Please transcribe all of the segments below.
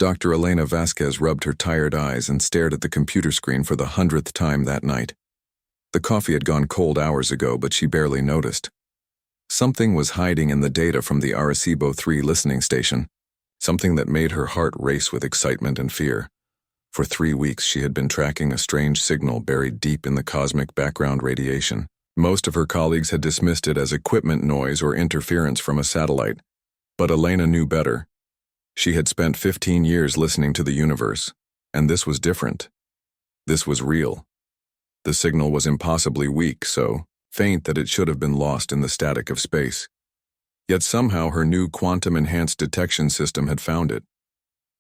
Dr. Elena Vasquez rubbed her tired eyes and stared at the computer screen for the 100th time that night. The coffee had gone cold hours ago, but she barely noticed. Something was hiding in the data from the Arecibo 3 listening station, something that made her heart race with excitement and fear. For 3 weeks she had been tracking a strange signal buried deep in the cosmic background radiation. Most of her colleagues had dismissed it as equipment noise or interference from a satellite. But Elena knew better. She had spent 15 years listening to the universe, and this was different. This was real. The signal was impossibly weak, so faint that it should have been lost in the static of space. Yet somehow her new quantum-enhanced detection system had found it.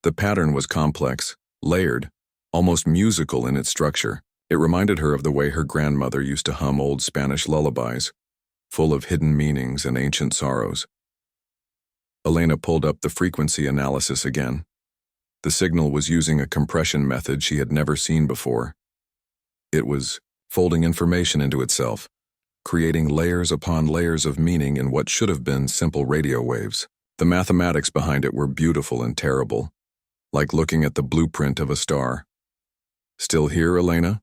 The pattern was complex, layered, almost musical in its structure. It reminded her of the way her grandmother used to hum old Spanish lullabies, full of hidden meanings and ancient sorrows. Elena pulled up the frequency analysis again. The signal was using a compression method she had never seen before. It was folding information into itself, creating layers upon layers of meaning in what should have been simple radio waves. The mathematics behind it were beautiful and terrible, like looking at the blueprint of a star. Still here, Elena?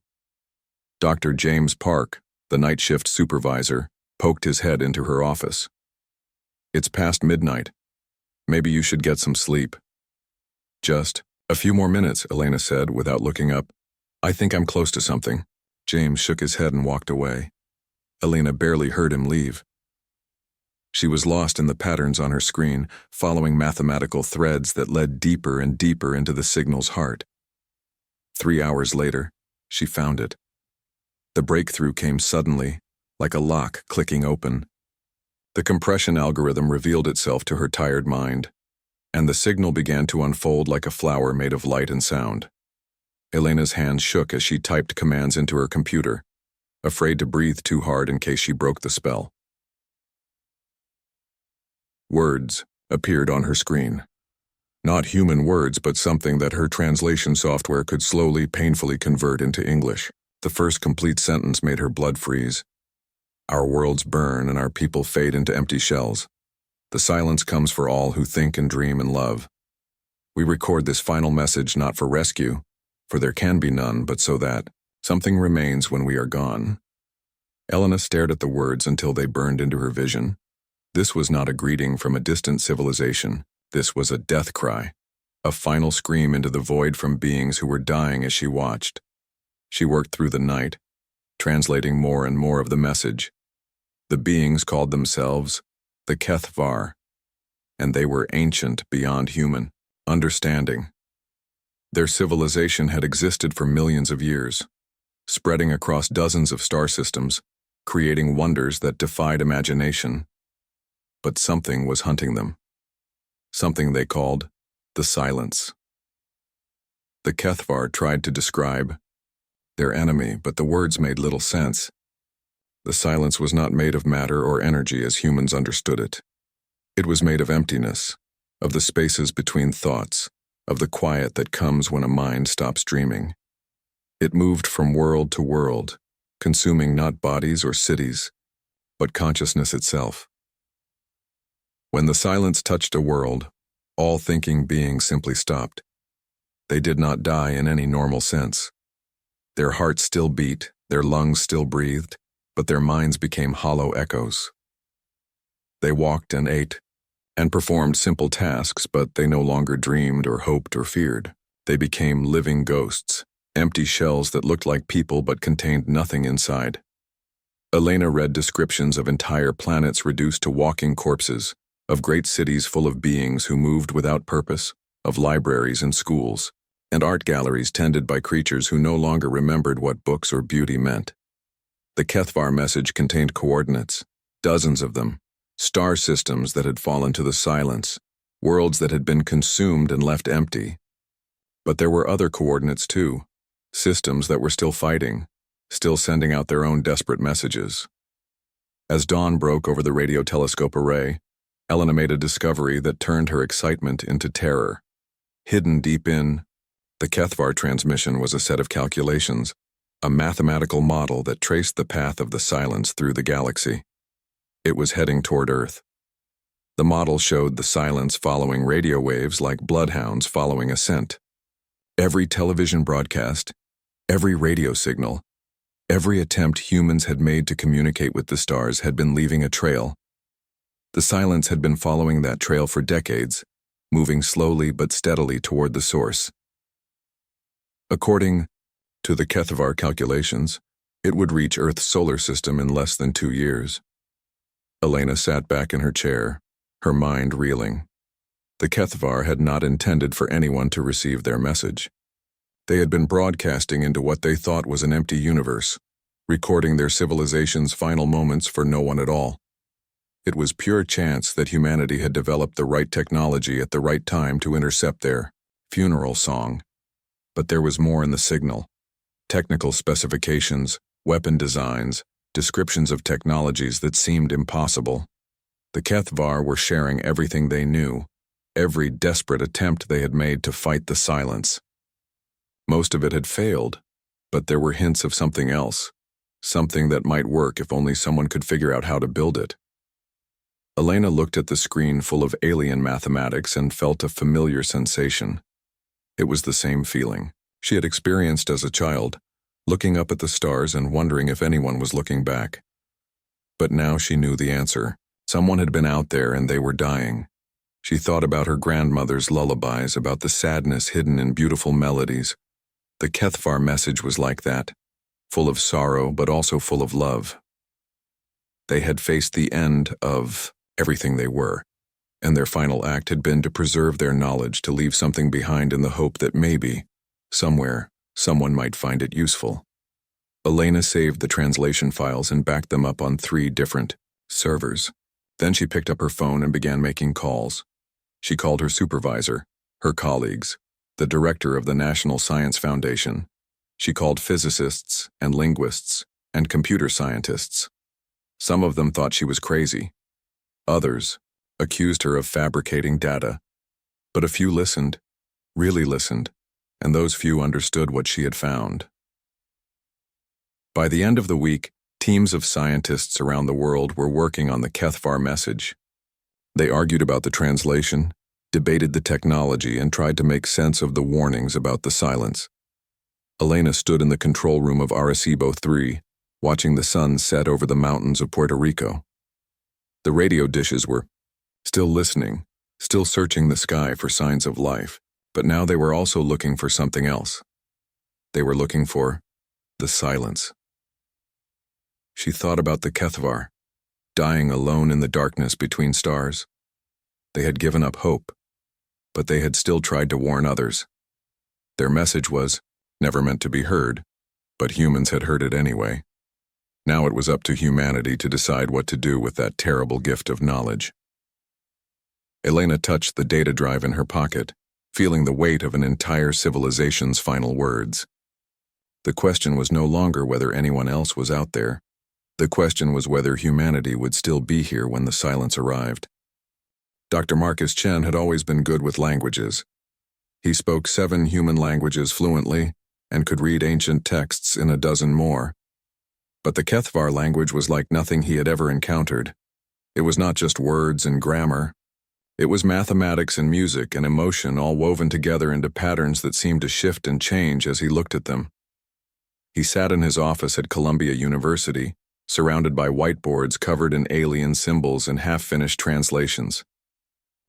Dr. James Park, the night shift supervisor, poked his head into her office. It's past midnight. Maybe you should get some sleep. Just a few more minutes, Elena said without looking up. I think I'm close to something. James shook his head and walked away. Elena barely heard him leave. She was lost in the patterns on her screen, following mathematical threads that led deeper and deeper into the signal's heart. 3 hours later, she found it. The breakthrough came suddenly, like a lock clicking open. The compression algorithm revealed itself to her tired mind, and the signal began to unfold like a flower made of light and sound. Elena's hands shook as she typed commands into her computer, afraid to breathe too hard in case she broke the spell. Words appeared on her screen. Not human words, but something that her translation software could slowly, painfully convert into English. The first complete sentence made her blood freeze. Our worlds burn and our people fade into empty shells. The silence comes for all who think and dream and love. We record this final message not for rescue, for there can be none, but so that something remains when we are gone. Elena stared at the words until they burned into her vision. This was not a greeting from a distant civilization. This was a death cry, a final scream into the void from beings who were dying as she watched. She worked through the night, translating more and more of the message. The beings called themselves the HFY, and they were ancient beyond human understanding. Their civilization had existed for millions of years, spreading across dozens of star systems, creating wonders that defied imagination. But something was hunting them. Something they called the silence. The HFY tried to describe their enemy, but the words made little sense. The silence was not made of matter or energy as humans understood it. It was made of emptiness, of the spaces between thoughts, of the quiet that comes when a mind stops dreaming. It moved from world to world, consuming not bodies or cities, but consciousness itself. When the silence touched a world, all thinking beings simply stopped. They did not die in any normal sense. Their hearts still beat, their lungs still breathed, but their minds became hollow echoes. They walked and ate, and performed simple tasks, but they no longer dreamed or hoped or feared. They became living ghosts, empty shells that looked like people but contained nothing inside. Elena read descriptions of entire planets reduced to walking corpses, of great cities full of beings who moved without purpose, of libraries and schools, and art galleries tended by creatures who no longer remembered what books or beauty meant. The HFY message contained coordinates, dozens of them, star systems that had fallen to the silence, worlds that had been consumed and left empty. But there were other coordinates too, systems that were still fighting, still sending out their own desperate messages. As dawn broke over the radio telescope array, Elena made a discovery that turned her excitement into terror. Hidden deep in the HFY transmission was a set of calculations, a mathematical model that traced the path of the silence through the galaxy. It was heading toward Earth. The model showed the silence following radio waves like bloodhounds following a scent. Every television broadcast, every radio signal, every attempt humans had made to communicate with the stars had been leaving a trail. The silence had been following that trail for decades, moving slowly but steadily toward the source. According to the HFY calculations, it would reach Earth's solar system in less than 2 years. Elena sat back in her chair, her mind reeling. The HFY had not intended for anyone to receive their message. They had been broadcasting into what they thought was an empty universe, recording their civilization's final moments for no one at all. It was pure chance that humanity had developed the right technology at the right time to intercept their funeral song. But there was more in the signal. Technical specifications, weapon designs, descriptions of technologies that seemed impossible. The HFY were sharing everything they knew, every desperate attempt they had made to fight the silence. Most of it had failed, but there were hints of something else, something that might work if only someone could figure out how to build it. Elena looked at the screen full of alien mathematics and felt a familiar sensation. It was the same feeling she had experienced as a child, looking up at the stars and wondering if anyone was looking back. But now she knew the answer. Someone had been out there and they were dying. She thought about her grandmother's lullabies, about the sadness hidden in beautiful melodies. The HFY message was like that, full of sorrow but also full of love. They had faced the end of everything they were, and their final act had been to preserve their knowledge, to leave something behind in the hope that maybe, somewhere, someone might find it useful. Elena saved the translation files and backed them up on 3 different servers. Then she picked up her phone and began making calls. She called her supervisor, her colleagues, the director of the National Science Foundation. She called physicists and linguists and computer scientists. Some of them thought she was crazy. Others accused her of fabricating data. But a few listened, really listened, and those few understood what she had found. By the end of the week, teams of scientists around the world were working on the HFY message. They argued about the translation, debated the technology, and tried to make sense of the warnings about the silence. Elena stood in the control room of Arecibo 3, watching the sun set over the mountains of Puerto Rico. The radio dishes were still listening, still searching the sky for signs of life, but now they were also looking for something else. They were looking for the silence. She thought about the HFY, dying alone in the darkness between stars. They had given up hope, but they had still tried to warn others. Their message was never meant to be heard, but humans had heard it anyway. Now it was up to humanity to decide what to do with that terrible gift of knowledge. Elena touched the data drive in her pocket, feeling the weight of an entire civilization's final words. The question was no longer whether anyone else was out there. The question was whether humanity would still be here when the silence arrived. Dr. Marcus Chen had always been good with languages. He spoke 7 human languages fluently and could read ancient texts in a dozen more. But the HFY language was like nothing he had ever encountered. It was not just words and grammar. It was mathematics and music and emotion all woven together into patterns that seemed to shift and change as he looked at them. He sat in his office at Columbia University, surrounded by whiteboards covered in alien symbols and half-finished translations.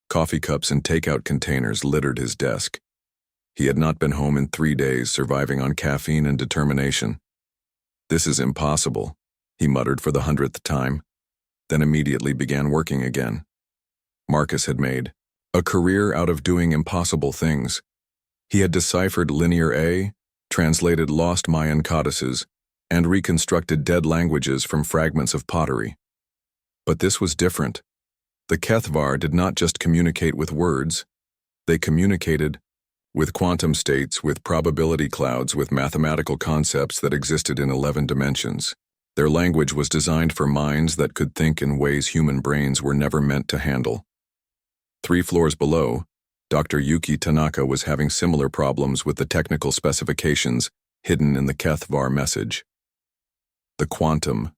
Coffee cups and takeout containers littered his desk. He had not been home in 3 days, surviving on caffeine and determination. "This is impossible," he muttered for the 100th time, then immediately began working again. Marcus had made a career out of doing impossible things. He had deciphered Linear A, translated lost Mayan codices, and reconstructed dead languages from fragments of pottery. But this was different. The HFY did not just communicate with words. They communicated with quantum states, with probability clouds, with mathematical concepts that existed in 11 dimensions. Their language was designed for minds that could think in ways human brains were never meant to handle. 3 floors below, Dr. Yuki Tanaka was having similar problems with the technical specifications hidden in the HFY message. The quantum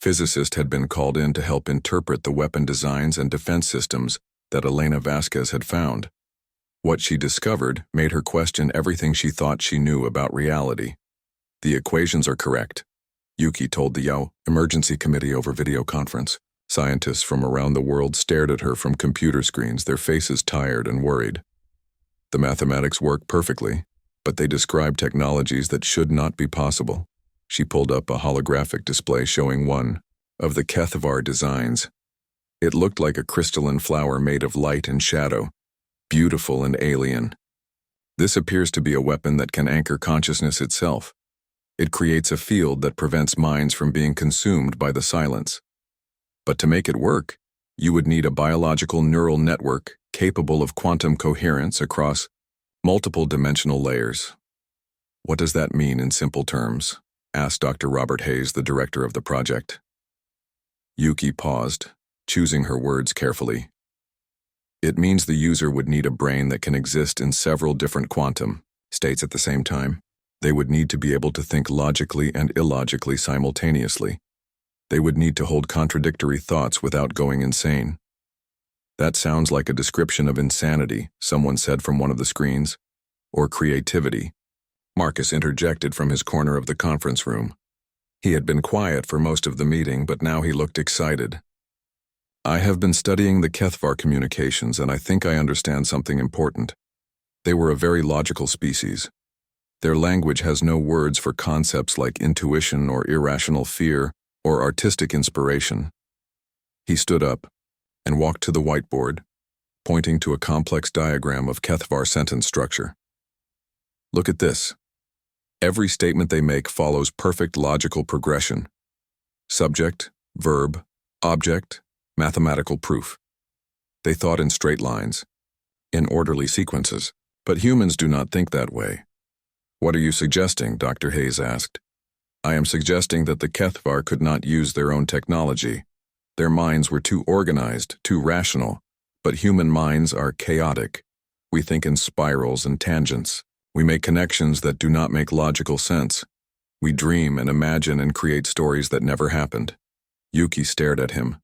Physicists had been called in to help interpret the weapon designs and defense systems that Elena Vasquez had found. What she discovered made her question everything she thought she knew about reality. "The equations are correct," Yuki told the emergency committee over video conference. Scientists from around the world stared at her from computer screens, their faces tired and worried. "The mathematics work perfectly, but they describe technologies that should not be possible." She pulled up a holographic display showing one of the HFY designs. It looked like a crystalline flower made of light and shadow, beautiful and alien. "This appears to be a weapon that can anchor consciousness itself. It creates a field that prevents minds from being consumed by the silence. But to make it work, you would need a biological neural network capable of quantum coherence across multiple dimensional layers." "What does that mean in simple terms?" asked Dr. Robert Hayes, the director of the project. Yuki paused, choosing her words carefully. "It means the user would need a brain that can exist in several different quantum states at the same time. They would need to be able to think logically and illogically simultaneously. They would need to hold contradictory thoughts without going insane." "That sounds like a description of insanity," someone said from one of the screens. "Or creativity," Marcus interjected from his corner of the conference room. He had been quiet for most of the meeting, but now he looked excited. "I have been studying the HFY communications, and I think I understand something important. They were a very logical species. Their language has no words for concepts like intuition or irrational fear or artistic inspiration." He stood up and walked to the whiteboard, pointing to a complex diagram of HFY sentence structure. "Look at this. Every statement they make follows perfect logical progression. Subject, verb, object, mathematical proof. They thought in straight lines, in orderly sequences, but humans do not think that way." "What are you suggesting?" Dr. Hayes asked. "I am suggesting that the HFY could not use their own technology. Their minds were too organized, too rational, but human minds are chaotic. We think in spirals and tangents. We make connections that do not make logical sense. We dream and imagine and create stories that never happened." Yuki stared at him,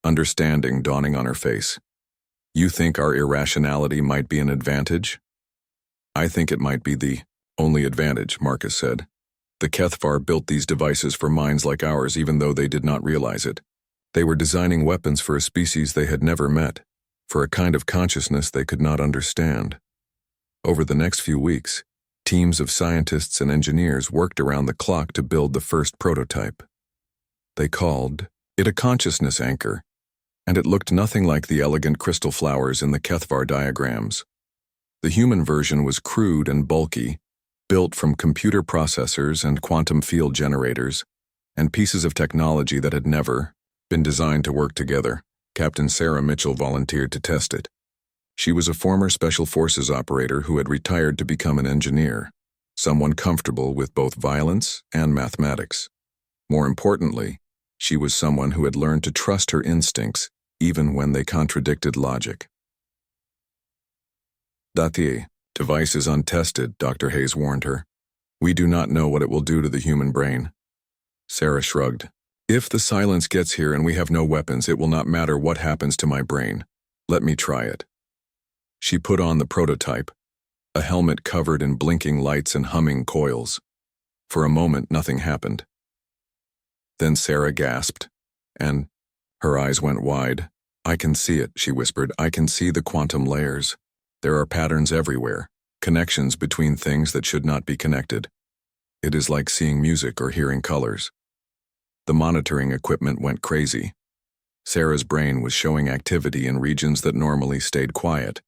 understanding dawning on her face. "You think our irrationality might be an advantage?" "I think it might be the only advantage," Marcus said. "The HFY built these devices for minds like ours even though they did not realize it. They were designing weapons for a species they had never met, for a kind of consciousness they could not understand." Over the next few weeks, teams of scientists and engineers worked around the clock to build the first prototype. They called it a consciousness anchor, and it looked nothing like the elegant crystal flowers in the HFY diagrams. The human version was crude and bulky, built from computer processors and quantum field generators, and pieces of technology that had never been designed to work together. Captain Sarah Mitchell volunteered to test it. She was a former Special Forces operator who had retired to become an engineer, someone comfortable with both violence and mathematics. More importantly, she was someone who had learned to trust her instincts even when they contradicted logic. "The device is untested," Dr. Hayes warned her. "We do not know what it will do to the human brain." Sarah shrugged. "If the silence gets here and we have no weapons, it will not matter what happens to my brain. Let me try it." She put on the prototype, a helmet covered in blinking lights and humming coils. For a moment, nothing happened. Then Sarah gasped, and her eyes went wide. "I can see it," she whispered. "I can see the quantum layers. There are patterns everywhere, connections between things that should not be connected. It is like seeing music or hearing colors." The monitoring equipment went crazy. Sarah's brain was showing activity in regions that normally stayed quiet,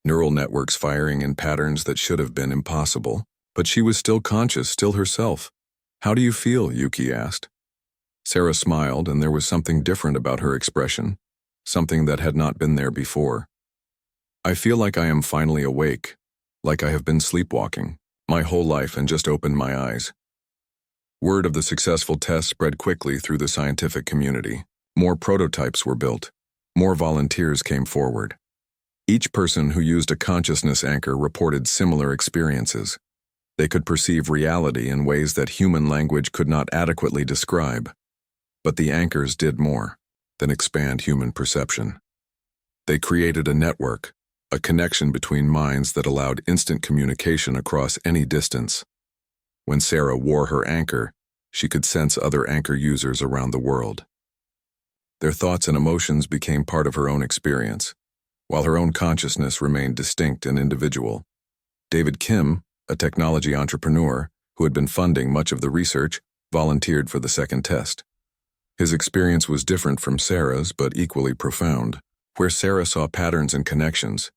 neural networks firing in patterns that should have been impossible, but she was still conscious, still herself. "How do you feel?" Yuki asked. Sarah smiled, and there was something different about her expression, something that had not been there before. "I feel like I am finally awake, like I have been sleepwalking my whole life and just opened my eyes." Word of the successful test spread quickly through the scientific community. More prototypes were built. More volunteers came forward. Each person who used a consciousness anchor reported similar experiences. They could perceive reality in ways that human language could not adequately describe. But the anchors did more than expand human perception. They created a network, a connection between minds that allowed instant communication across any distance. When Sarah wore her anchor, she could sense other anchor users around the world. Their thoughts and emotions became part of her own experience, while her own consciousness remained distinct and individual. David Kim, a technology entrepreneur who had been funding much of the research, volunteered for the second test. His experience was different from Sarah's, but equally profound. Where Sarah saw patterns and connections,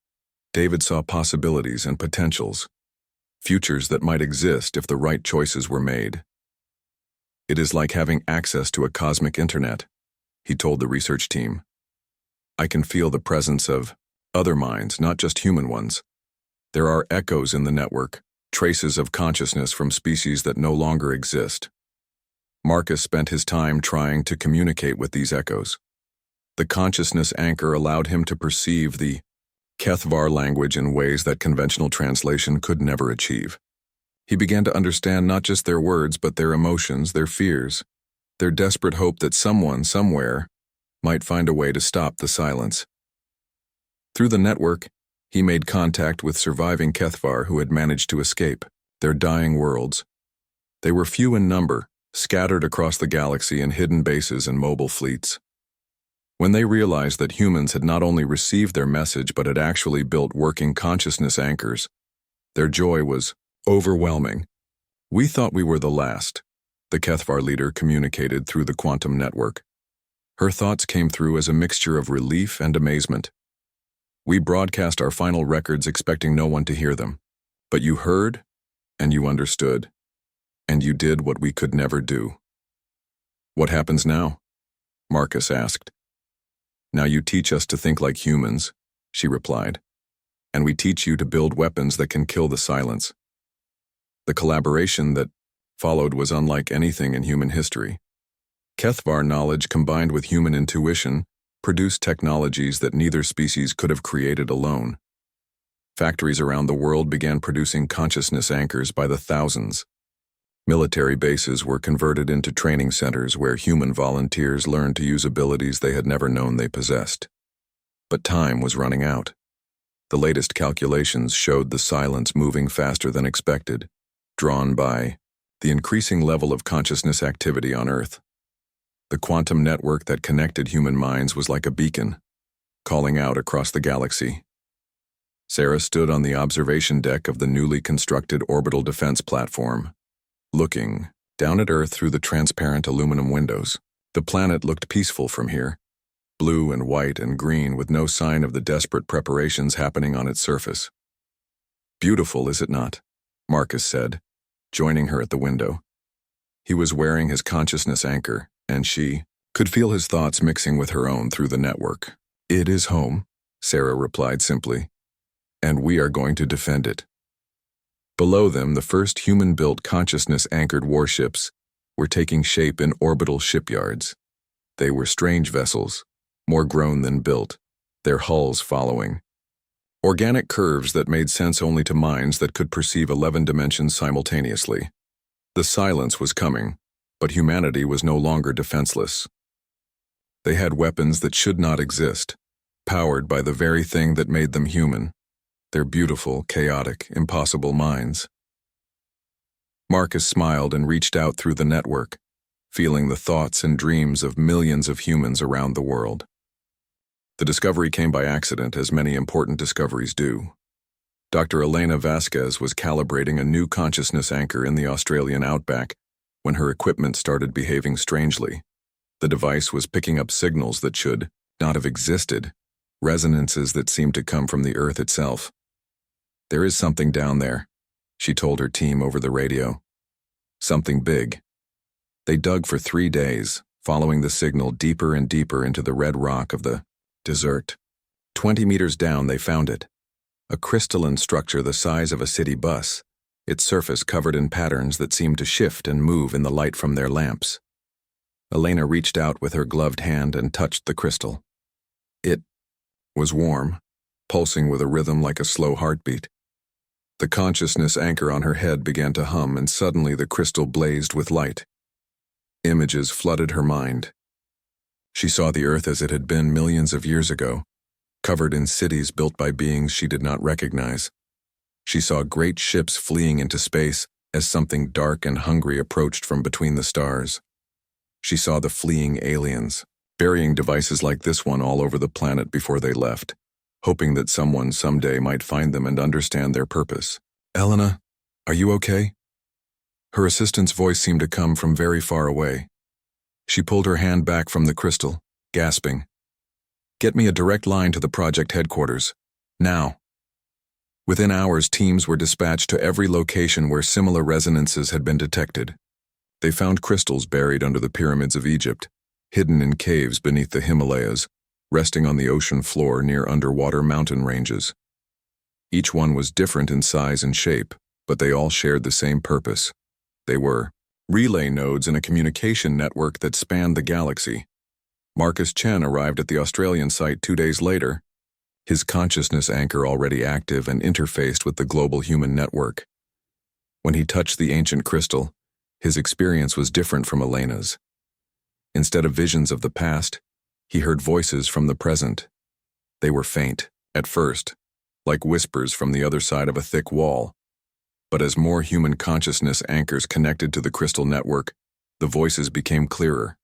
David saw possibilities and potentials, futures that might exist if the right choices were made. "It is like having access to a cosmic internet," he told the research team. "I can feel the presence of other minds, not just human ones. There are echoes in the network, traces of consciousness from species that no longer exist." Marcus spent his time trying to communicate with these echoes. The consciousness anchor allowed him to perceive the HFY language in ways that conventional translation could never achieve. He began to understand not just their words, but their emotions, their fears, their desperate hope that someone, somewhere, might find a way to stop the silence. Through the network, he made contact with surviving HFY who had managed to escape their dying worlds. They were few in number, scattered across the galaxy in hidden bases and mobile fleets. When they realized that humans had not only received their message but had actually built working consciousness anchors, their joy was overwhelming. "We thought we were the last," the HFY leader communicated through the quantum network. Her thoughts came through as a mixture of relief and amazement. "We broadcast our final records expecting no one to hear them. But you heard, and you understood, and you did what we could never do." "What happens now?" Marcus asked. "Now you teach us to think like humans," she replied. "And we teach you to build weapons that can kill the silence." The collaboration that followed was unlike anything in human history. HFY knowledge combined with human intuition produced technologies that neither species could have created alone. Factories around the world began producing consciousness anchors by the thousands. Military bases were converted into training centers where human volunteers learned to use abilities they had never known they possessed. But time was running out. The latest calculations showed the silence moving faster than expected, drawn by the increasing level of consciousness activity on Earth. The quantum network that connected human minds was like a beacon, calling out across the galaxy. Sarah stood on the observation deck of the newly constructed orbital defense platform, looking down at Earth through the transparent aluminum windows. The planet looked peaceful from here, blue and white and green with no sign of the desperate preparations happening on its surface. "Beautiful, is it not?" Marcus said, joining her at the window. He was wearing his consciousness anchor, and she could feel his thoughts mixing with her own through the network. "It is home," Sarah replied simply, "and we are going to defend it." Below them, the first human-built consciousness-anchored warships were taking shape in orbital shipyards. They were strange vessels, more grown than built, their hulls following organic curves that made sense only to minds that could perceive 11 dimensions simultaneously. The silence was coming, but humanity was no longer defenseless. They had weapons that should not exist, powered by the very thing that made them human. Their beautiful, chaotic, impossible minds. Marcus smiled and reached out through the network, feeling the thoughts and dreams of millions of humans around the world. The discovery came by accident, as many important discoveries do. Dr. Elena Vasquez was calibrating a new consciousness anchor in the Australian outback when her equipment started behaving strangely. The device was picking up signals that should not have existed, resonances that seemed to come from the Earth itself. "There is something down there," she told her team over the radio. "Something big." They dug for 3 days, following the signal deeper and deeper into the red rock of the desert. 20 meters down they found it. A crystalline structure the size of a city bus, its surface covered in patterns that seemed to shift and move in the light from their lamps. Elena reached out with her gloved hand and touched the crystal. It was warm, pulsing with a rhythm like a slow heartbeat. The consciousness anchor on her head began to hum, and suddenly the crystal blazed with light. Images flooded her mind, She saw the Earth as it had been millions of years ago, covered in cities built by beings she did not recognize. She saw great ships fleeing into space as something dark and hungry approached from between the stars. She saw the fleeing aliens, burying devices like this one all over the planet before they left, hoping that someone someday might find them and understand their purpose. "Elena, are you okay?" Her assistant's voice seemed to come from very far away. She pulled her hand back from the crystal, gasping. "Get me a direct line to the project headquarters. Now." Within hours, teams were dispatched to every location where similar resonances had been detected. They found crystals buried under the pyramids of Egypt, hidden in caves beneath the Himalayas, resting on the ocean floor near underwater mountain ranges. Each one was different in size and shape, but they all shared the same purpose. They were relay nodes in a communication network that spanned the galaxy. Marcus Chen arrived at the Australian site 2 days later, his consciousness anchor already active and interfaced with the global human network. When he touched the ancient crystal, his experience was different from Elena's. Instead of visions of the past, he heard voices from the present. They were faint, at first, like whispers from the other side of a thick wall. But as more human consciousness anchors connected to the crystal network, the voices became clearer.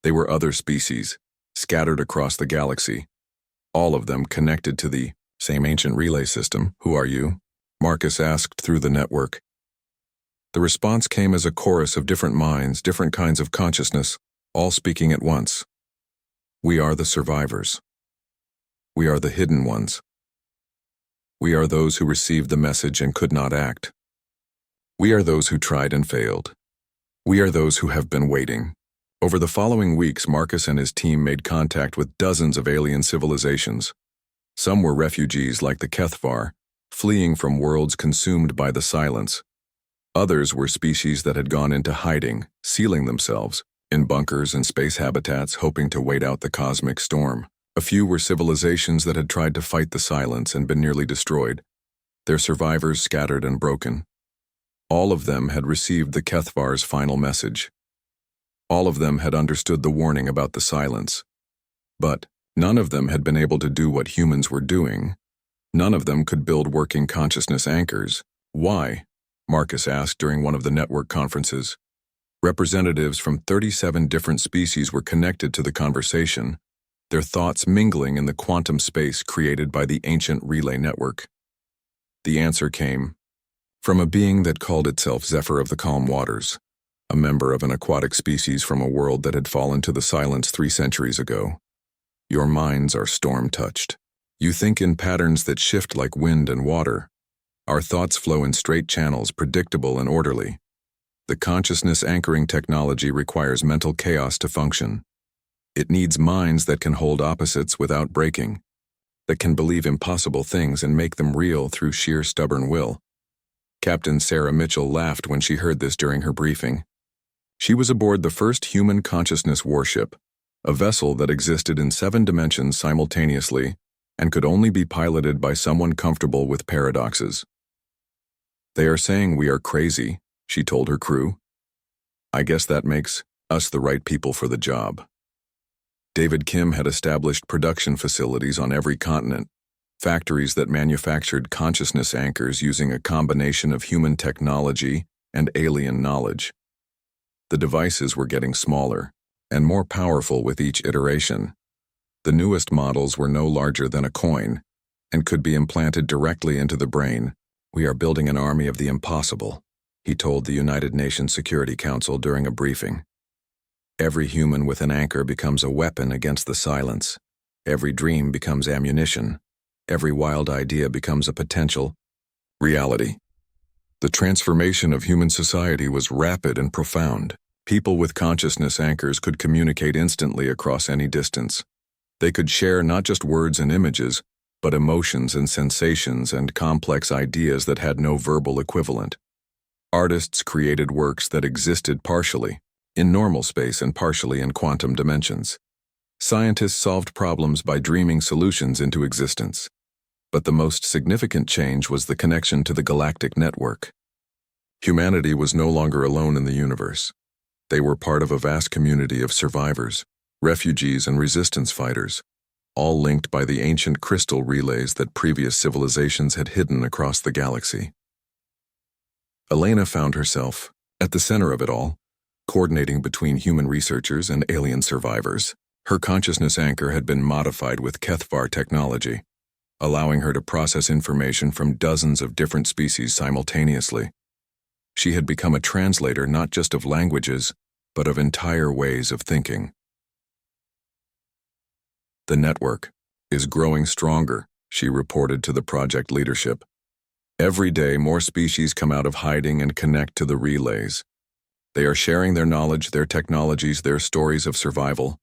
They were other species, scattered across the galaxy, all of them connected to the same ancient relay system. "Who are you?" Marcus asked through the network. The response came as a chorus of different minds, different kinds of consciousness, all speaking at once. "We are the survivors. We are the hidden ones. We are those who received the message and could not act. We are those who tried and failed. We are those who have been waiting." Over the following weeks, Marcus and his team made contact with dozens of alien civilizations. Some were refugees like the Kethvar, fleeing from worlds consumed by the silence. Others were species that had gone into hiding, sealing themselves in bunkers and space habitats, hoping to wait out the cosmic storm. A few were civilizations that had tried to fight the silence and been nearly destroyed, their survivors scattered and broken. All of them had received the Kethvar's final message. All of them had understood the warning about the silence. But none of them had been able to do what humans were doing. None of them could build working consciousness anchors. "Why?" Marcus asked during one of the network conferences. Representatives from 37 different species were connected to the conversation, their thoughts mingling in the quantum space created by the ancient relay network. The answer came from a being that called itself Zephyr of the Calm Waters, a member of an aquatic species from a world that had fallen to the silence 3 centuries ago. "Your minds are storm-touched. You think in patterns that shift like wind and water. Our thoughts flow in straight channels, predictable and orderly. The consciousness anchoring technology requires mental chaos to function. It needs minds that can hold opposites without breaking, that can believe impossible things and make them real through sheer stubborn will." Captain Sarah Mitchell laughed when she heard this during her briefing. She was aboard the first human consciousness warship, a vessel that existed in 7 dimensions simultaneously and could only be piloted by someone comfortable with paradoxes. "They are saying we are crazy," she told her crew. "I guess that makes us the right people for the job." David Kim had established production facilities on every continent, factories that manufactured consciousness anchors using a combination of human technology and alien knowledge. The devices were getting smaller and more powerful with each iteration. The newest models were no larger than a coin and could be implanted directly into the brain. "We are building an army of the impossible," he told the United Nations Security Council during a briefing. "Every human with an anchor becomes a weapon against the silence. Every dream becomes ammunition. Every wild idea becomes a potential reality." The transformation of human society was rapid and profound. People with consciousness anchors could communicate instantly across any distance. They could share not just words and images, but emotions and sensations and complex ideas that had no verbal equivalent. Artists created works that existed partially in normal space and partially in quantum dimensions. Scientists solved problems by dreaming solutions into existence. But the most significant change was the connection to the galactic network. Humanity was no longer alone in the universe. They were part of a vast community of survivors, refugees and resistance fighters, all linked by the ancient crystal relays that previous civilizations had hidden across the galaxy. Elena found herself at the center of it all, coordinating between human researchers and alien survivors. Her consciousness anchor had been modified with HFY technology, allowing her to process information from dozens of different species simultaneously. She had become a translator not just of languages, but of entire ways of thinking. The network is growing stronger, she reported to the project leadership. Every day, more species come out of hiding and connect to the relays. They are sharing their knowledge, their technologies, their stories of survival.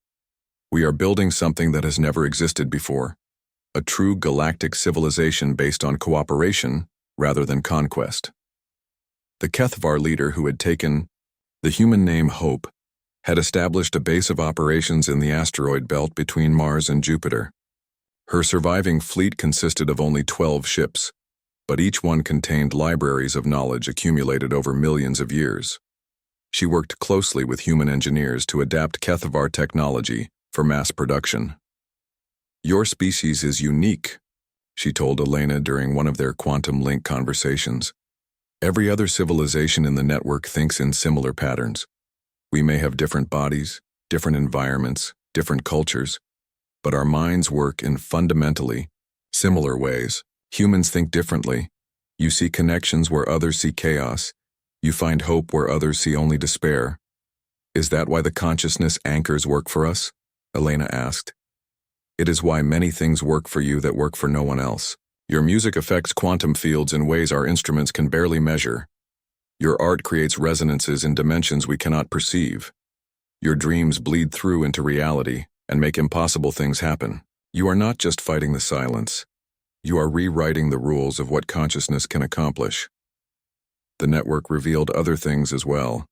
We are building something that has never existed before, a true galactic civilization based on cooperation rather than conquest. The HFY leader, who had taken the human name Hope, had established a base of operations in the asteroid belt between Mars and Jupiter. Her surviving fleet consisted of only 12 ships, but each one contained libraries of knowledge accumulated over millions of years. She worked closely with human engineers to adapt HFY technology for mass production. "Your species is unique," she told Elena during one of their quantum link conversations. "Every other civilization in the network thinks in similar patterns. We may have different bodies, different environments, different cultures, but our minds work in fundamentally similar ways. Humans think differently. You see connections where others see chaos. You find hope where others see only despair. Is that why the consciousness anchors work for us?" Elena asked. "It is why many things work for you that work for no one else. Your music affects quantum fields in ways our instruments can barely measure. Your art creates resonances in dimensions we cannot perceive. Your dreams bleed through into reality and make impossible things happen. You are not just fighting the silence. You are rewriting the rules of what consciousness can accomplish." The network revealed other things as well.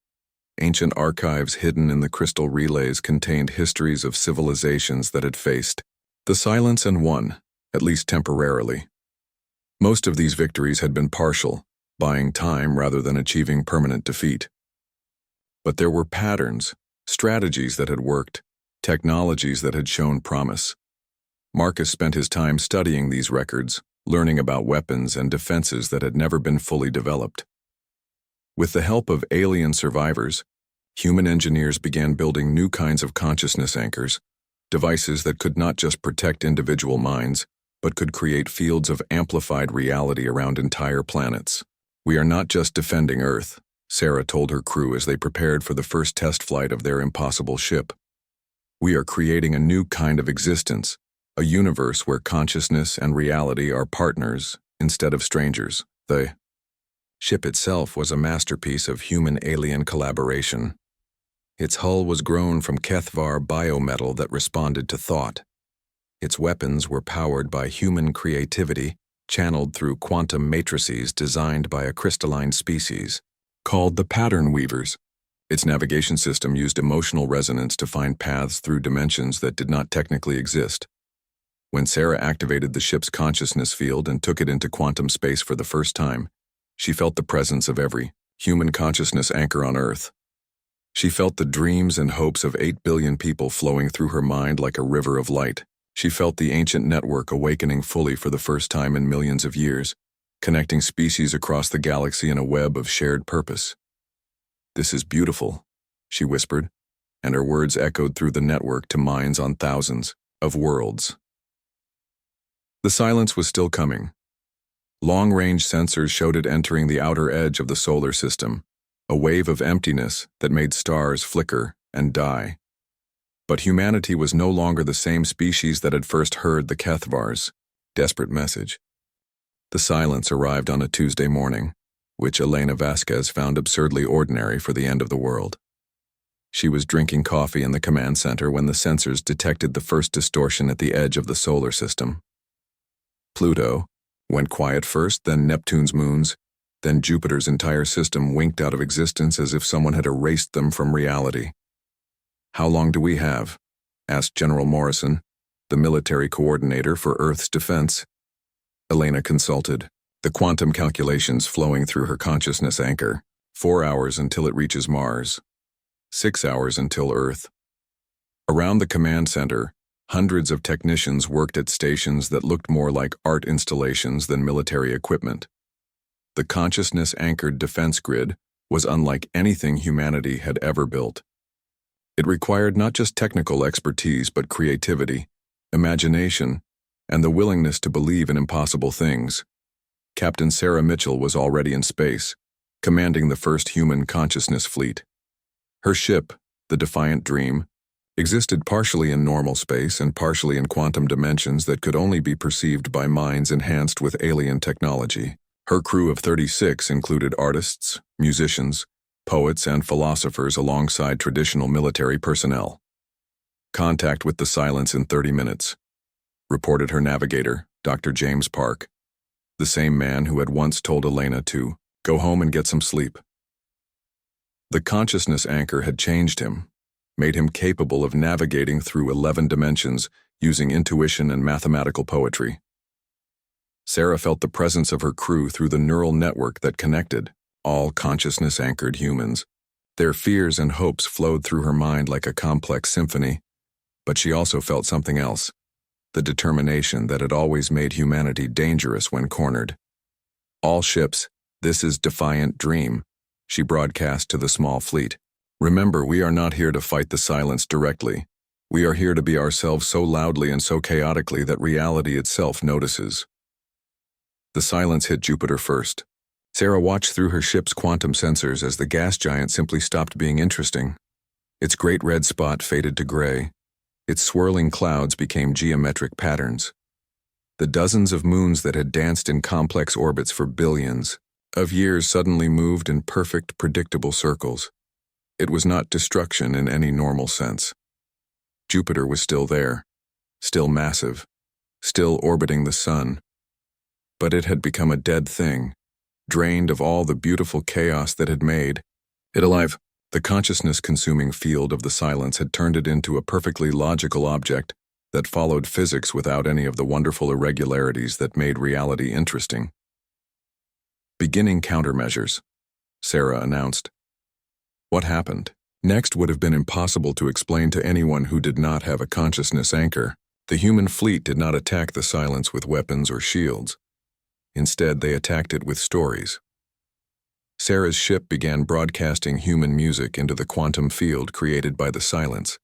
Ancient archives hidden in the crystal relays contained histories of civilizations that had faced the silence and won, at least temporarily. Most of these victories had been partial, buying time rather than achieving permanent defeat. But there were patterns, strategies that had worked, technologies that had shown promise. Marcus spent his time studying these records, learning about weapons and defenses that had never been fully developed. With the help of alien survivors, human engineers began building new kinds of consciousness anchors, devices that could not just protect individual minds, but could create fields of amplified reality around entire planets. "We are not just defending Earth," Sarah told her crew as they prepared for the first test flight of their impossible ship. "We are creating a new kind of existence, a universe where consciousness and reality are partners instead of strangers." The ship itself was a masterpiece of human-alien collaboration. Its hull was grown from HFY biometal that responded to thought. Its weapons were powered by human creativity, channeled through quantum matrices designed by a crystalline species called the Pattern Weavers. Its navigation system used emotional resonance to find paths through dimensions that did not technically exist. When Sarah activated the ship's consciousness field and took it into quantum space for the first time, she felt the presence of every human consciousness anchor on Earth. She felt the dreams and hopes of 8 billion people flowing through her mind like a river of light. She felt the ancient network awakening fully for the first time in millions of years, connecting species across the galaxy in a web of shared purpose. "This is beautiful," she whispered, and her words echoed through the network to minds on thousands of worlds. The silence was still coming. Long-range sensors showed it entering the outer edge of the solar system, a wave of emptiness that made stars flicker and die. But humanity was no longer the same species that had first heard the HFY's desperate message. The silence arrived on a Tuesday morning, which Elena Vasquez found absurdly ordinary for the end of the world. She was drinking coffee in the command center when the sensors detected the first distortion at the edge of the solar system. Pluto went quiet first, then Neptune's moons, then Jupiter's entire system winked out of existence as if someone had erased them from reality. "How long do we have?" asked General Morrison, the military coordinator for Earth's defense. Elena consulted, the quantum calculations flowing through her consciousness anchor. 4 hours until it reaches Mars. 6 hours until Earth. Around the command center, hundreds of technicians worked at stations that looked more like art installations than military equipment. The consciousness-anchored defense grid was unlike anything humanity had ever built. It required not just technical expertise but creativity, imagination, and the willingness to believe in impossible things. Captain Sarah Mitchell was already in space, commanding the first human consciousness fleet. Her ship, the Defiant Dream, existed partially in normal space and partially in quantum dimensions that could only be perceived by minds enhanced with alien technology. Her crew of 36 included artists, musicians, poets, and philosophers alongside traditional military personnel. "Contact with the Silence in 30 minutes," reported her navigator, Dr. James Park, the same man who had once told Elena to go home and get some sleep. The consciousness anchor had changed him, made him capable of navigating through 11 dimensions using intuition and mathematical poetry. Sarah felt the presence of her crew through the neural network that connected all consciousness-anchored humans. Their fears and hopes flowed through her mind like a complex symphony, but she also felt something else, the determination that had always made humanity dangerous when cornered. "All ships, this is Defiant Dream," she broadcast to the small fleet. "Remember, we are not here to fight the Silence directly. We are here to be ourselves so loudly and so chaotically that reality itself notices." The Silence hit Jupiter first. Sarah watched through her ship's quantum sensors as the gas giant simply stopped being interesting. Its great red spot faded to gray. Its swirling clouds became geometric patterns. The dozens of moons that had danced in complex orbits for billions of years suddenly moved in perfect, predictable circles. It was not destruction in any normal sense. Jupiter was still there, still massive, still orbiting the sun. But it had become a dead thing, drained of all the beautiful chaos that had made it alive. The consciousness-consuming field of the Silence had turned it into a perfectly logical object that followed physics without any of the wonderful irregularities that made reality interesting. "Beginning countermeasures," Sarah announced. What happened next would have been impossible to explain to anyone who did not have a consciousness anchor. The human fleet did not attack the Silence with weapons or shields. Instead, they attacked it with stories. Sarah's ship began broadcasting human music into the quantum field created by the Silence.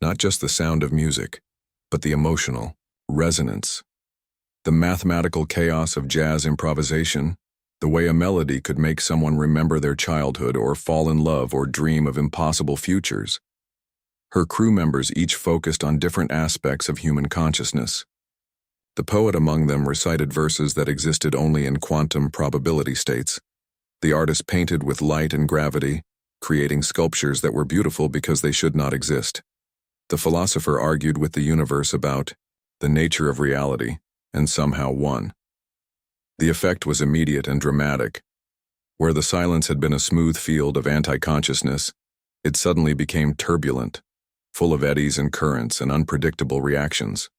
Not just the sound of music, but the emotional resonance, the mathematical chaos of jazz improvisation, the way a melody could make someone remember their childhood or fall in love or dream of impossible futures. Her crew members each focused on different aspects of human consciousness. The poet among them recited verses that existed only in quantum probability states. The artist painted with light and gravity, creating sculptures that were beautiful because they should not exist. The philosopher argued with the universe about the nature of reality, and somehow won. The effect was immediate and dramatic. Where the Silence had been a smooth field of anti-consciousness, it suddenly became turbulent, full of eddies and currents and unpredictable reactions.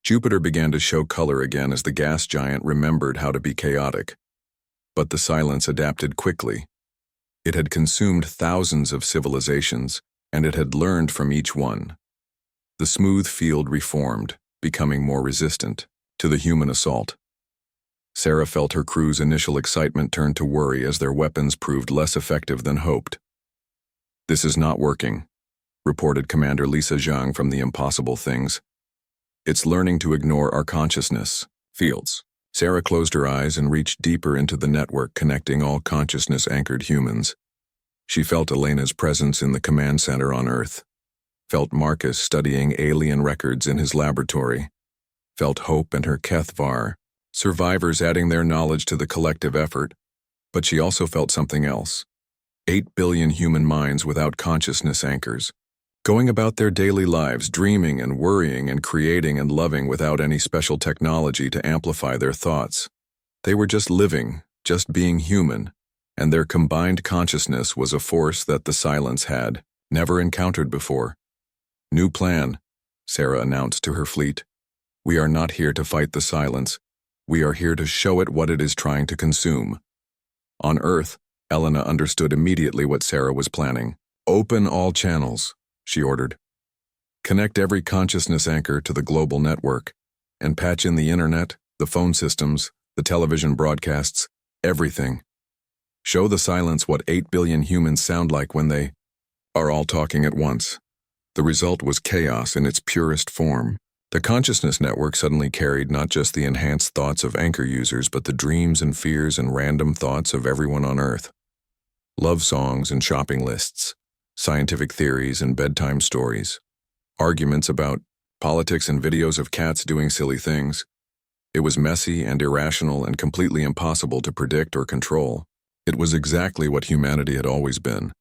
Jupiter began to show color again as the gas giant remembered how to be chaotic. But the Silence adapted quickly. It had consumed thousands of civilizations, and it had learned from each one. The smooth field reformed, becoming more resistant to the human assault. Sarah felt her crew's initial excitement turn to worry as their weapons proved less effective than hoped. "This is not working," reported Commander Lisa Zhang from the Impossible Things. "It's learning to ignore our consciousness fields." Sarah closed her eyes and reached deeper into the network connecting all consciousness-anchored humans. She felt Elena's presence in the command center on Earth, felt Marcus studying alien records in his laboratory, felt Hope and her Kethvar, survivors adding their knowledge to the collective effort, but she also felt something else. 8 billion human minds without consciousness anchors, going about their daily lives dreaming and worrying and creating and loving without any special technology to amplify their thoughts. They were just living, just being human, and their combined consciousness was a force that the Silence had never encountered before. "New plan," Sarah announced to her fleet. "We are not here to fight the Silence. We are here to show it what it is trying to consume." On Earth, Elena understood immediately what Sarah was planning. "Open all channels," she ordered. Connect every consciousness anchor to the global network, and patch in the internet, the phone systems, the television broadcasts, everything. Show the silence what 8 billion humans sound like when they are all talking at once. The result was chaos in its purest form. The consciousness network suddenly carried not just the enhanced thoughts of anchor users, but the dreams and fears and random thoughts of everyone on Earth. Love songs and shopping lists, scientific theories and bedtime stories, arguments about politics and videos of cats doing silly things. It was messy and irrational and completely impossible to predict or control. It was exactly what humanity had always been,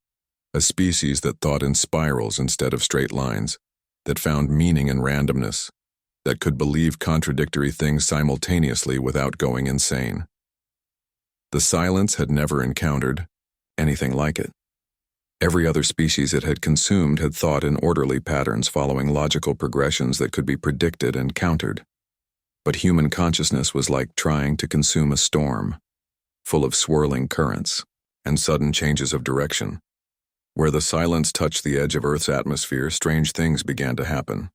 a species that thought in spirals instead of straight lines, that found meaning in randomness, that could believe contradictory things simultaneously without going insane. The silence had never encountered anything like it. Every other species it had consumed had thought in orderly patterns following logical progressions that could be predicted and countered. But human consciousness was like trying to consume a storm, full of swirling currents and sudden changes of direction. Where the silence touched the edge of Earth's atmosphere, strange things began to happen.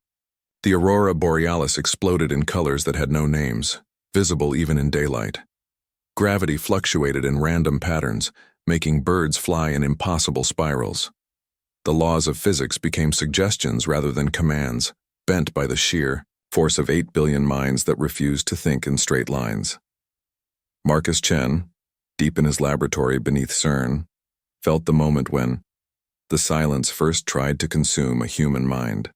The aurora borealis exploded in colors that had no names, visible even in daylight. Gravity fluctuated in random patterns, making birds fly in impossible spirals. The laws of physics became suggestions rather than commands, bent by the sheer force of 8 billion minds that refused to think in straight lines. Marcus Chen, deep in his laboratory beneath CERN, felt the moment when the silence first tried to consume a human mind.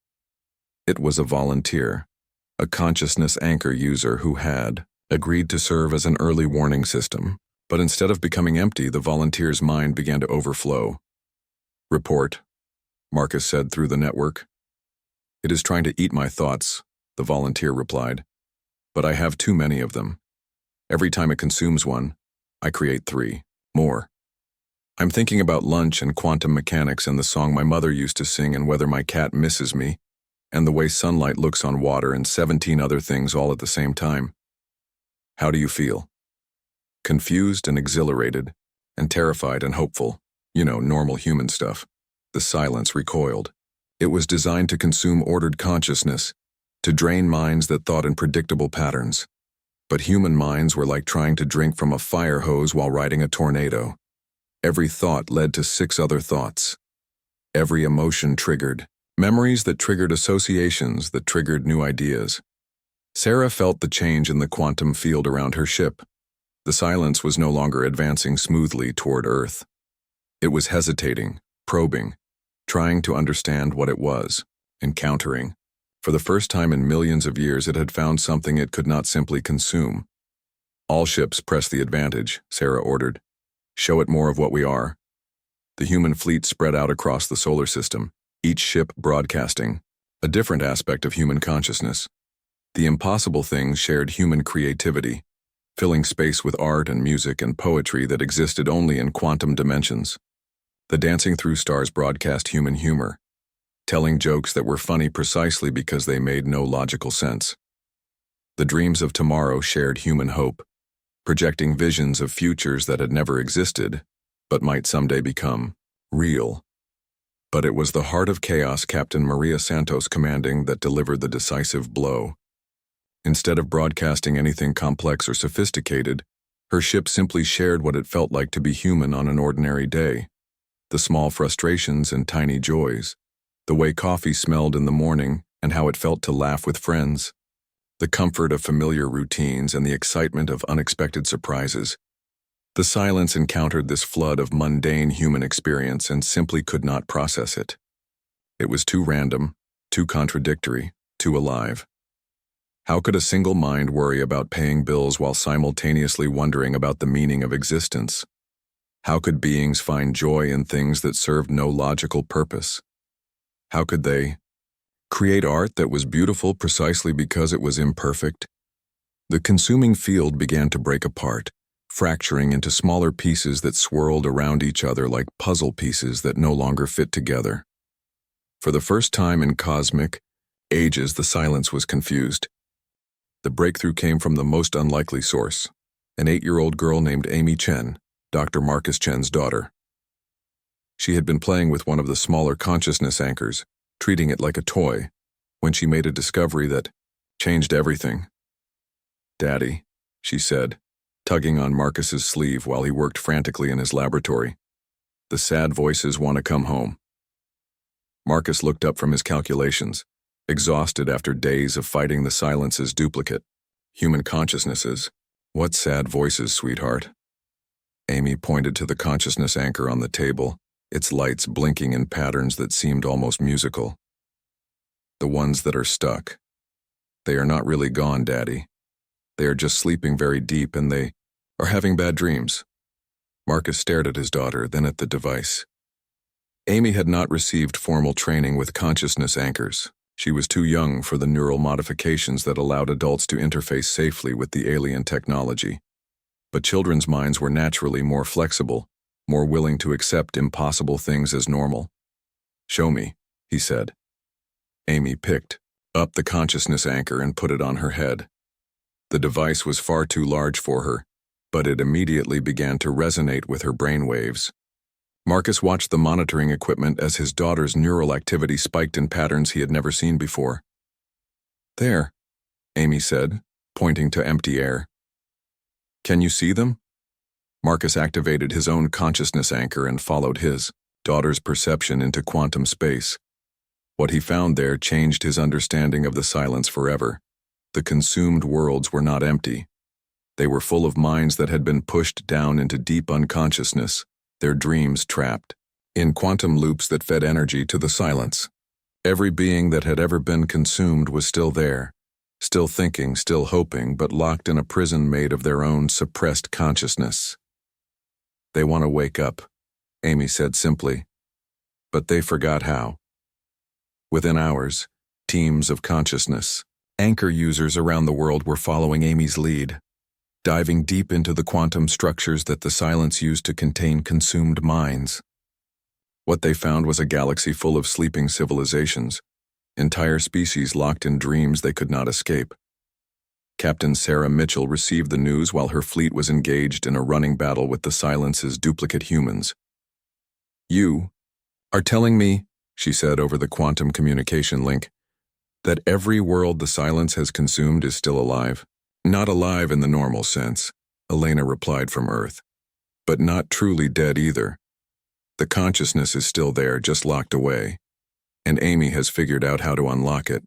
It was a volunteer, a consciousness anchor user who had agreed to serve as an early warning system, but instead of becoming empty, the volunteer's mind began to overflow. "Report," Marcus said through the network. "It is trying to eat my thoughts," the volunteer replied, "but I have too many of them. Every time it consumes one, I create 3 more. I'm thinking about lunch and quantum mechanics and the song my mother used to sing and whether my cat misses me, and the way sunlight looks on water and 17 other things all at the same time. How do you feel?" Confused and exhilarated, and terrified and hopeful, normal human stuff. The silence recoiled. It was designed to consume ordered consciousness, to drain minds that thought in predictable patterns. But human minds were like trying to drink from a fire hose while riding a tornado. Every thought led to 6 other thoughts. Every emotion triggered memories that triggered associations that triggered new ideas. Sarah felt the change in the quantum field around her ship. The silence was no longer advancing smoothly toward Earth. It was hesitating, probing, trying to understand what it was, encountering. For the first time in millions of years, it had found something it could not simply consume. "All ships press the advantage," Sarah ordered. "Show it more of what we are." The human fleet spread out across the solar system, each ship broadcasting a different aspect of human consciousness. The impossible things shared human creativity, filling space with art and music and poetry that existed only in quantum dimensions. The Dancing Through Stars broadcast human humor, telling jokes that were funny precisely because they made no logical sense. The Dreams of Tomorrow shared human hope, projecting visions of futures that had never existed, but might someday become real. But it was the Heart of Chaos Captain Maria Santos commanding that delivered the decisive blow. Instead of broadcasting anything complex or sophisticated, her ship simply shared what it felt like to be human on an ordinary day. The small frustrations and tiny joys, the way coffee smelled in the morning and how it felt to laugh with friends, the comfort of familiar routines and the excitement of unexpected surprises. The silence encountered this flood of mundane human experience and simply could not process it. It was too random, too contradictory, too alive. How could a single mind worry about paying bills while simultaneously wondering about the meaning of existence? How could beings find joy in things that served no logical purpose? How could they create art that was beautiful precisely because it was imperfect? The consuming field began to break apart, fracturing into smaller pieces that swirled around each other like puzzle pieces that no longer fit together. For the first time in cosmic ages, the silence was confused. The breakthrough came from the most unlikely source, an 8-year-old girl named Amy Chen, Dr. Marcus Chen's daughter. She had been playing with one of the smaller consciousness anchors, treating it like a toy, when she made a discovery that changed everything. "Daddy," she said, tugging on Marcus's sleeve while he worked frantically in his laboratory. "The sad voices want to come home." Marcus looked up from his calculations, exhausted after days of fighting the silence's duplicate. "Human consciousnesses? What sad voices, sweetheart?" Amy pointed to the consciousness anchor on the table, its lights blinking in patterns that seemed almost musical. "The ones that are stuck. They are not really gone, Daddy. They are just sleeping very deep and they are having bad dreams." Marcus stared at his daughter, then at the device. Amy had not received formal training with consciousness anchors. She was too young for the neural modifications that allowed adults to interface safely with the alien technology. But children's minds were naturally more flexible, more willing to accept impossible things as normal. "Show me," he said. Amy picked up the consciousness anchor and put it on her head. The device was far too large for her, but it immediately began to resonate with her brainwaves. Marcus watched the monitoring equipment as his daughter's neural activity spiked in patterns he had never seen before. "There," Amy said, pointing to empty air. "Can you see them?" Marcus activated his own consciousness anchor and followed his daughter's perception into quantum space. What he found there changed his understanding of the silence forever. The consumed worlds were not empty. They were full of minds that had been pushed down into deep unconsciousness, their dreams trapped in quantum loops that fed energy to the silence. Every being that had ever been consumed was still there, still thinking, still hoping, but locked in a prison made of their own suppressed consciousness. "They want to wake up," Amy said simply, but they forgot how. Within hours, teams of consciousness anchor users around the world were following Amy's lead, diving deep into the quantum structures that the silence used to contain consumed minds. What they found was a galaxy full of sleeping civilizations, entire species locked in dreams they could not escape. Captain Sarah Mitchell received the news while her fleet was engaged in a running battle with the silence's duplicate humans. "You are telling me," she said over the quantum communication link, "that every world the silence has consumed is still alive?" "Not alive in the normal sense," Elena replied from Earth, "but not truly dead either. The consciousness is still there, just locked away, and Amy has figured out how to unlock it."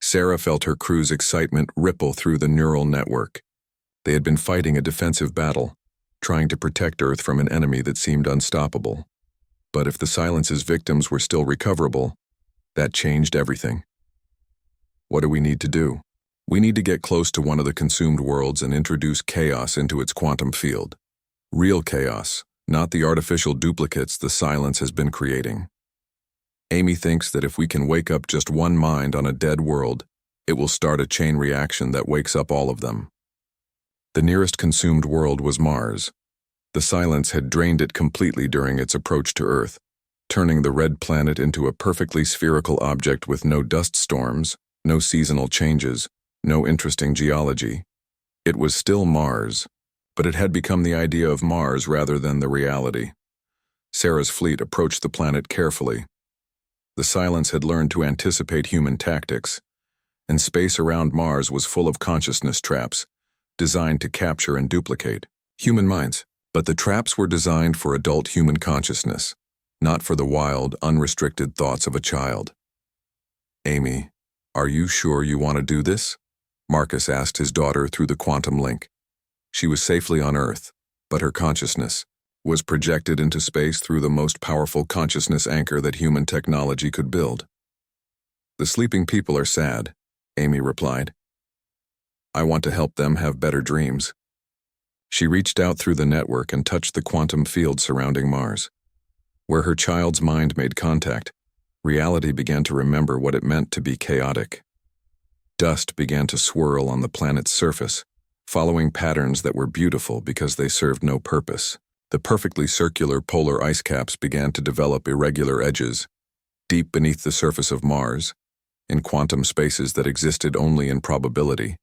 Sarah felt her crew's excitement ripple through the neural network. They had been fighting a defensive battle, trying to protect Earth from an enemy that seemed unstoppable. But if the silence's victims were still recoverable, that changed everything. "What do we need to do?" "We need to get close to one of the consumed worlds and introduce chaos into its quantum field. Real chaos, not the artificial duplicates the silence has been creating. Amy thinks that if we can wake up just one mind on a dead world, it will start a chain reaction that wakes up all of them." The nearest consumed world was Mars. The silence had drained it completely during its approach to Earth, turning the red planet into a perfectly spherical object with no dust storms, no seasonal changes, no interesting geology. It was still Mars, but it had become the idea of Mars rather than the reality. Sarah's fleet approached the planet carefully. The silence had learned to anticipate human tactics, and space around Mars was full of consciousness traps, designed to capture and duplicate human minds. But the traps were designed for adult human consciousness, not for the wild, unrestricted thoughts of a child. "Amy, are you sure you want to do this?" Marcus asked his daughter through the quantum link. She was safely on Earth, but her consciousness was projected into space through the most powerful consciousness anchor that human technology could build. "The sleeping people are sad," Amy replied. "I want to help them have better dreams." She reached out through the network and touched the quantum field surrounding Mars. Where her child's mind made contact, reality began to remember what it meant to be chaotic. Dust began to swirl on the planet's surface, following patterns that were beautiful because they served no purpose. The perfectly circular polar ice caps began to develop irregular edges. Deep beneath the surface of Mars, in quantum spaces that existed only in probability,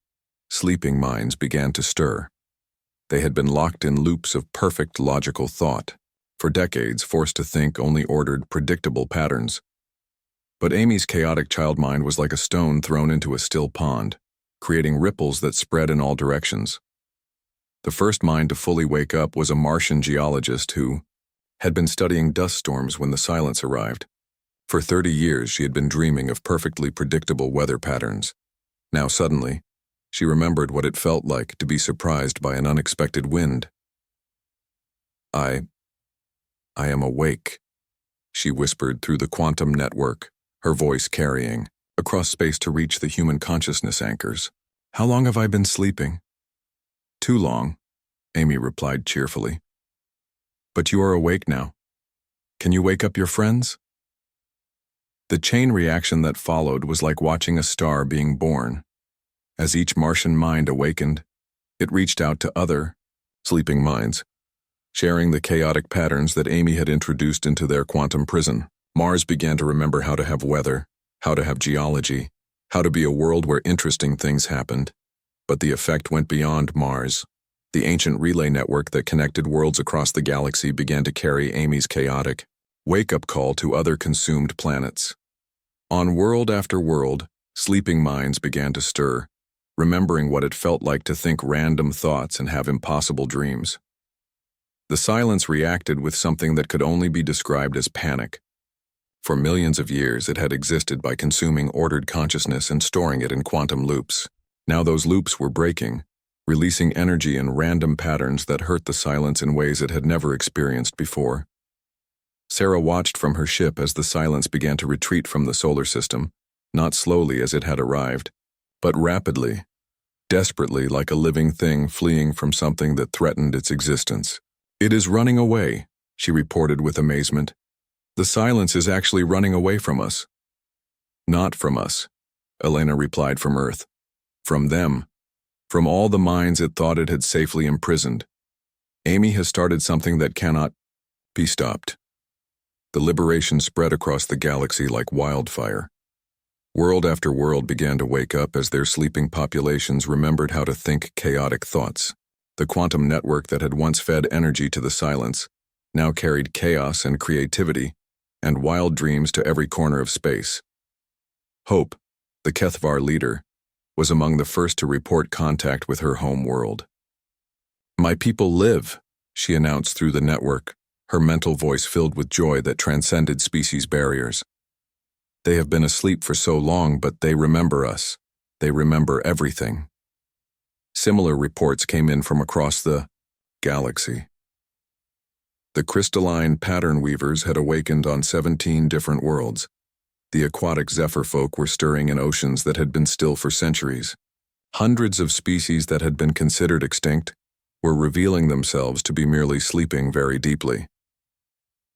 sleeping minds began to stir. They had been locked in loops of perfect logical thought, for decades forced to think only ordered, predictable patterns. But Amy's chaotic child mind was like a stone thrown into a still pond, creating ripples that spread in all directions. The first mind to fully wake up was a Martian geologist who had been studying dust storms when the silence arrived. For 30 years, she had been dreaming of perfectly predictable weather patterns. Now suddenly, she remembered what it felt like to be surprised by an unexpected wind. I am awake, she whispered through the quantum network, her voice carrying across space to reach the human consciousness anchors. How long have I been sleeping? Too long, Amy replied cheerfully. But you are awake now. Can you wake up your friends? The chain reaction that followed was like watching a star being born. As each Martian mind awakened, it reached out to other, sleeping minds, sharing the chaotic patterns that Amy had introduced into their quantum prison. Mars began to remember how to have weather, how to have geology, how to be a world where interesting things happened. But the effect went beyond Mars. The ancient relay network that connected worlds across the galaxy began to carry Amy's chaotic wake-up call to other consumed planets. On world after world, sleeping minds began to stir, remembering what it felt like to think random thoughts and have impossible dreams. The silence reacted with something that could only be described as panic. For millions of years, it had existed by consuming ordered consciousness and storing it in quantum loops. Now those loops were breaking, releasing energy in random patterns that hurt the silence in ways it had never experienced before. Sarah watched from her ship as the silence began to retreat from the solar system, not slowly as it had arrived, but rapidly, desperately like a living thing fleeing from something that threatened its existence. It is running away, she reported with amazement. The silence is actually running away from us. Not from us, Elena replied from Earth. From them. From all the minds it thought it had safely imprisoned. Amy has started something that cannot be stopped. The liberation spread across the galaxy like wildfire. World after world began to wake up as their sleeping populations remembered how to think chaotic thoughts. The quantum network that had once fed energy to the silence now carried chaos and creativity and wild dreams to every corner of space. Hope, the Kethvar leader, was among the first to report contact with her home world. My people live, she announced through the network, her mental voice filled with joy that transcended species barriers. They have been asleep for so long, but they remember us. They remember everything. Similar reports came in from across the galaxy. The crystalline pattern weavers had awakened on 17 different worlds. The aquatic zephyr folk were stirring in oceans that had been still for centuries. Hundreds of species that had been considered extinct were revealing themselves to be merely sleeping very deeply.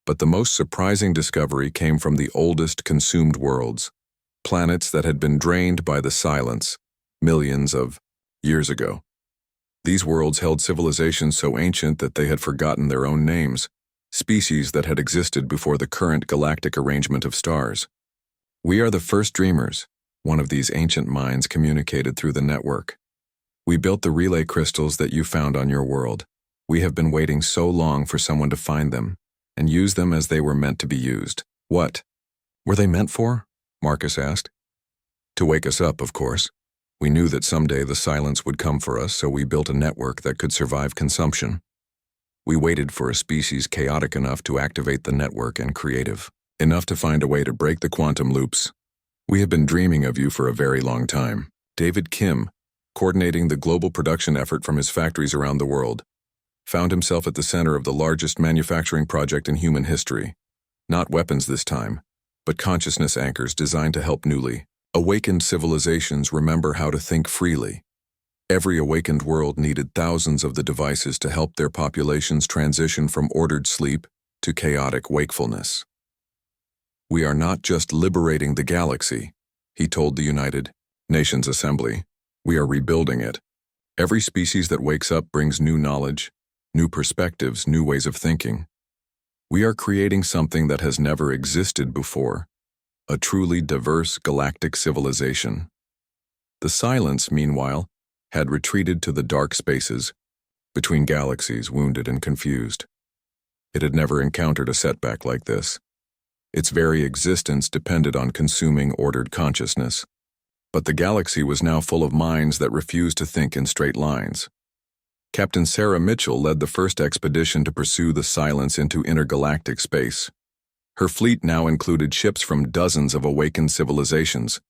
But the most surprising discovery came from the oldest consumed worlds, planets that had been drained by the silence millions of years ago. These worlds held civilizations so ancient that they had forgotten their own names, species that had existed before the current galactic arrangement of stars. We are the first dreamers, one of these ancient minds communicated through the network. We built the relay crystals that you found on your world. We have been waiting so long for someone to find them and use them as they were meant to be used. What were they meant for? Marcus asked. To wake us up, of course. We knew that someday the silence would come for us, so we built a network that could survive consumption. We waited for a species chaotic enough to activate the network and creative enough to find a way to break the quantum loops. We have been dreaming of you for a very long time. David Kim, coordinating the global production effort from his factories around the world, found himself at the center of the largest manufacturing project in human history. Not weapons this time, but consciousness anchors designed to help newly awakened civilizations remember how to think freely. Every awakened world needed thousands of the devices to help their populations transition from ordered sleep to chaotic wakefulness. We are not just liberating the galaxy, he told the United Nations Assembly. We are rebuilding it. Every species that wakes up brings new knowledge, new perspectives, new ways of thinking. We are creating something that has never existed before. A truly diverse galactic civilization. The silence, meanwhile, had retreated to the dark spaces, between galaxies, wounded and confused. It had never encountered a setback like this. Its very existence depended on consuming ordered consciousness. But the galaxy was now full of minds that refused to think in straight lines. Captain Sarah Mitchell led the first expedition to pursue the silence into intergalactic space. Her fleet now included ships from dozens of awakened civilizations,